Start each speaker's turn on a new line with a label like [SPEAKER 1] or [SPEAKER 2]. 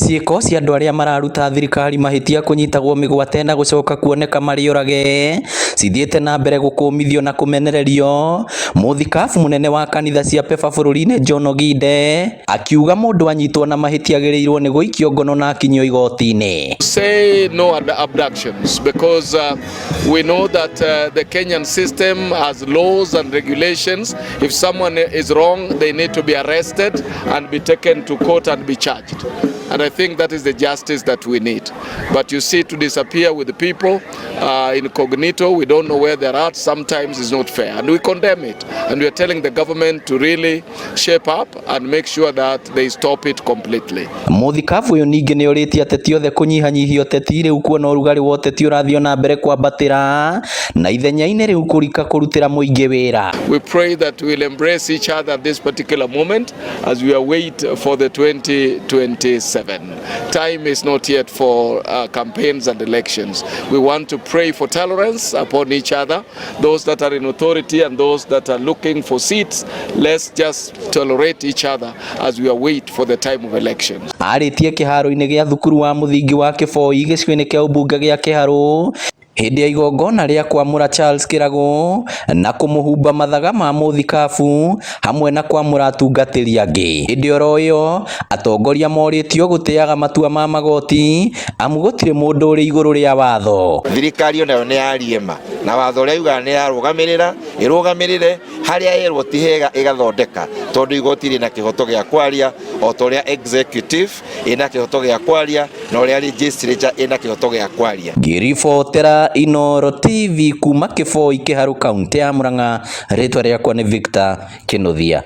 [SPEAKER 1] ciĩko cia andũ arĩa mararuta thirikari mahitia kũnyitagwo mĩgwate na gũcoka kuoneka marĩ orage cithiĩte na mbere gũkũmithio na kũmenererio. Mũthikabu mũnene wa kanitha cia PEFA bũrũri-inĩ John Oginda akiuga mũndũ anyitwo na mahitia agĩrĩirwo nĩ gũikio ngono na akinyo igoti-inĩ.
[SPEAKER 2] Say no abductions because we know that the Kenyan system has laws and regulations. If someone is wrong, they need to be arrested and be taken to court and be charged. And I think that is the justice that we need. But you see, to disappear with the people incognito, we don't know where they're at, sometimes is not fair. And we condemn it. And we are telling the government to really shape up and make sure that they stop it completely.
[SPEAKER 1] Mũthikabu ũyũ ningĩ nĩ orĩtie ateti othe kũnyihanyihia ũteti rĩu kuona ũrugarĩ wa ũteti ũrathiĩ na mbere kwambatĩra na ithenya-inĩ rĩu kũrika kũrutĩra mũingĩ wĩra.
[SPEAKER 2] We pray that we'll embrace each other at this particular moment as we await for the 2027. Time is not yet for campaigns and elections. We want to pray for tolerance upon each other, those that are in authority and those that are looking for seats. Let's just tolerate each other as we await for the time of elections.
[SPEAKER 1] Arĩtie kĩharo-inĩ gĩa thukuru wa mũthingi wa Kĩboi gĩcigo-inĩ kĩa ũmbunge gĩa Kĩharũ hĩndĩ ya igongona rĩa kwamũra Charles Kĩrago na kũmũhumba mathaga ma mũthikabu hamwe na kwamũra atungatĩri angĩ. Hĩndĩ oro ĩyo atongoria morĩtio gũteaga matua ma magoti amu gũtirĩ mũndũ ũrĩ igũrũ rĩa watho.
[SPEAKER 3] Thirikari onayo nĩ yariema na watho ũrĩa yugaga nĩ yarũgamĩrĩra ĩrũgamĩrĩre harĩa yerwo ti hega ĩgathondeka tondũ igoti rĩna kĩhoto gĩa kwaria o ta ũrĩa executive ĩna kĩhoto gĩa kwaria na ũrĩa legislature ĩna kĩhoto gĩa kwaria.
[SPEAKER 1] Ngĩribotera Inooro TV kuma Kĩboi Kĩharũ kaunti ya Mũrang'a, rĩtwa rĩakwa nĩ Victor Kĩnuthia.